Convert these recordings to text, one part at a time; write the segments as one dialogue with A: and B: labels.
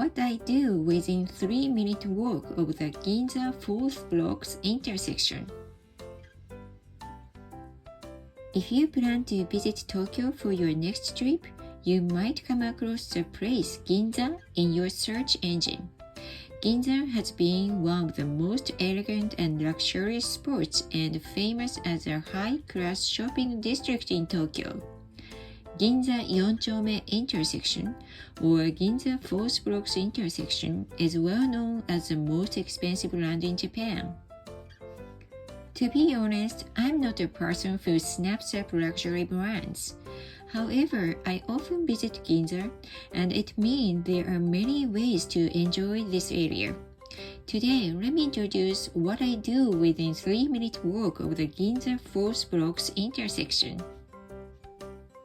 A: what I do within 3-minute walk of the Ginza 4th block's intersection. If you plan to visit Tokyo for your next trip, you might come across the place Ginza in your search engine. Ginza has been one of the most elegant and luxurious spots and famous as a high-class shopping district in Tokyo. Ginza 4丁目 intersection, or Ginza 4th block's intersection, is well known as the most expensive land in Japan. To be honest, I'm not a person who snaps up luxury brands. However, I often visit Ginza, and it means there are many ways to enjoy this area. Today, let me introduce what I do within 3-minute walk of the Ginza 4th block's intersection.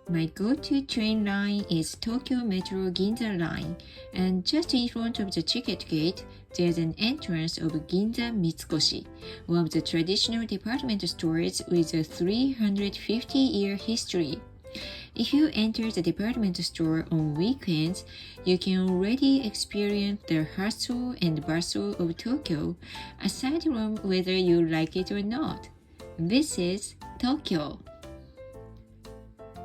A: My go-to train line is Tokyo Metro Ginza line, and just in front of the ticket gate, there's an entrance of Ginza Mitsukoshi, one of the traditional department stores with a 350-year history. If you enter the department store on weekends, you can already experience the hustle and bustle of Tokyo, aside from whether you like it or not. This is Tokyo.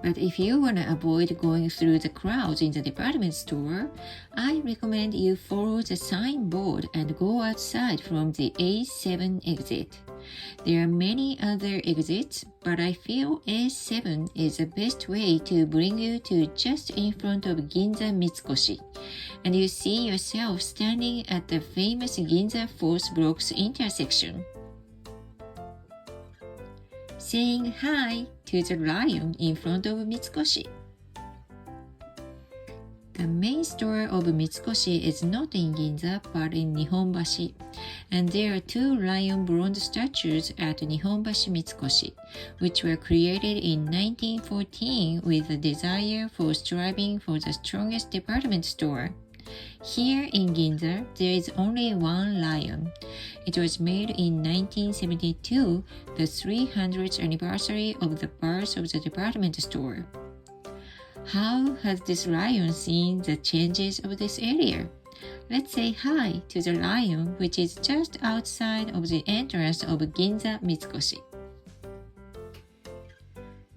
A: But if you want to avoid going through the crowds in the department store, I recommend you follow the signboard and go outside from the A7 exit. There are many other exits, but I feel A7 is the best way to bring you to just in front of Ginza Mitsukoshi, and you see yourself standing at the famous Ginza 4th block's intersection, saying hi to the lion in front of Mitsukoshi. The main store of Mitsukoshi is not in Ginza but in Nihonbashi, and there are 2 lion bronze statues at Nihonbashi Mitsukoshi, which were created in 1914 with a desire for striving for the strongest department store. Here in Ginza, there is only one lion. It was made in 1972, the 300th anniversary of the birth of the department store. How has this lion seen the changes of this area? Let's say hi to the lion, which is just outside of the entrance of Ginza Mitsukoshi.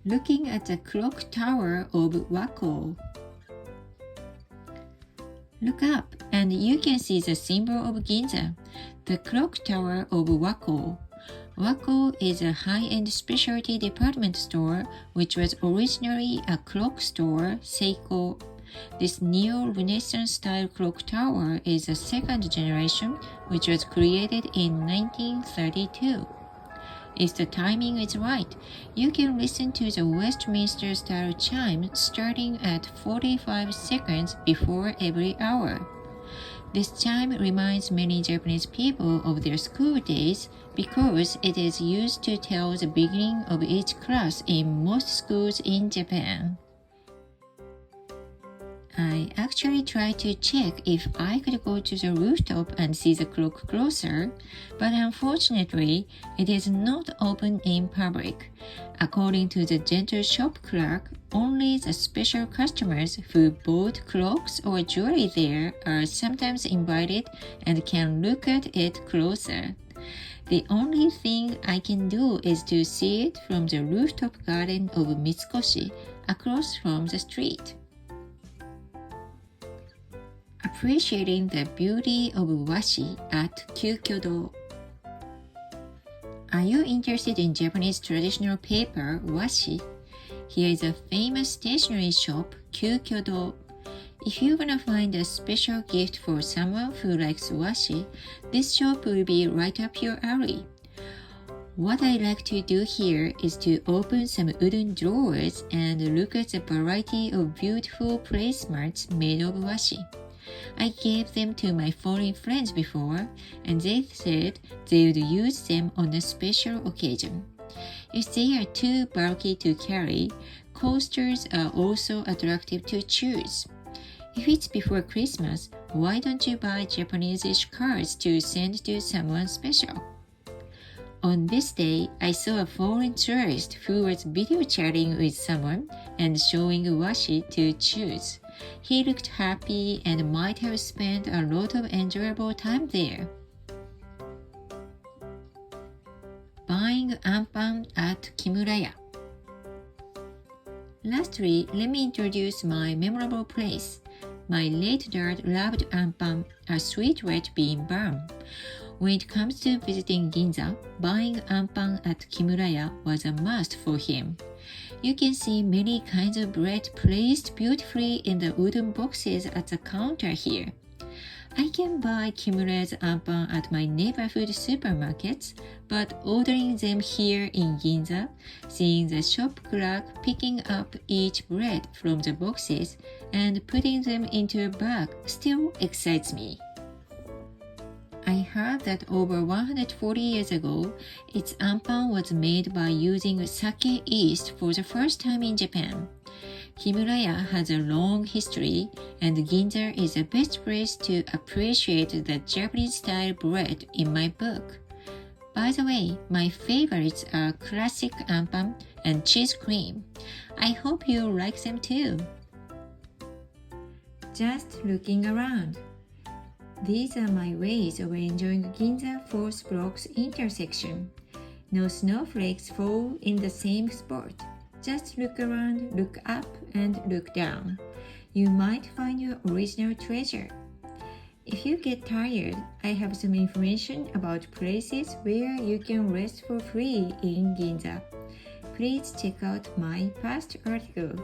A: Looking at the clock tower of Wako. Look up and you can see the symbol of Ginza, the clock tower of Wako. Wako is a high-end specialty department store which was originally a clock store, Seiko. This neo-Renaissance style clock tower is a second generation which was created in 1932. If the timing is right, you can listen to the Westminster-style chime starting at 45 seconds before every hour. This chime reminds many Japanese people of their school days because it is used to tell the beginning of each class in most schools in Japan. I actually tried to check if I could go to the rooftop and see the clock closer, but unfortunately, it is not open in public. According to the gentle shop clerk, only the special customers who bought clocks or jewelry there are sometimes invited and can look at it closer. The only thing I can do is to see it from the rooftop garden of Mitsukoshi, across from the street. Appreciating the beauty of washi at Kyukyo-do. Are you interested in Japanese traditional paper, washi? Here is a famous stationery shop, Kyukyo-do. If you want to find a special gift for someone who likes washi, this shop will be right up your alley. What I like to do here is to open some wooden drawers and look at the variety of beautiful placemats made of washi. I gave them to my foreign friends before, and they said they would use them on a special occasion. If they are too bulky to carry, coasters are also attractive to choose. If it's before Christmas, why don't you buy Japanese-ish cards to send to someone special? On this day, I saw a foreign tourist who was video chatting with someone and showing washi to choose. He looked happy and might have spent a lot of enjoyable time there. Buying anpan at Kimuraya. Lastly, let me introduce my memorable place. My late dad loved anpan, a sweet red bean bun. When it comes to visiting Ginza, buying anpan at Kimuraya was a must for him. You can see many kinds of bread placed beautifully in the wooden boxes at the counter here. I can buy Kimuraya's anpan at my neighborhood supermarkets, but ordering them here in Ginza, seeing the shop clerk picking up each bread from the boxes and putting them into a bag still excites me. I heard that over 140 years ago, its anpan was made by using sake yeast for the first time in Japan. Kimuraya has a long history, and Ginza is the best place to appreciate the Japanese-style bread in my book. By the way, my favorites are classic anpan and cheese cream. I hope you like them too. Just looking around. These are my ways of enjoying Ginza 4th Block's intersection. No snowflakes fall in the same spot. Just look around, look up, and look down. You might find your original treasure. If you get tired, I have some information about places where you can rest for free in Ginza. Please check out my past article.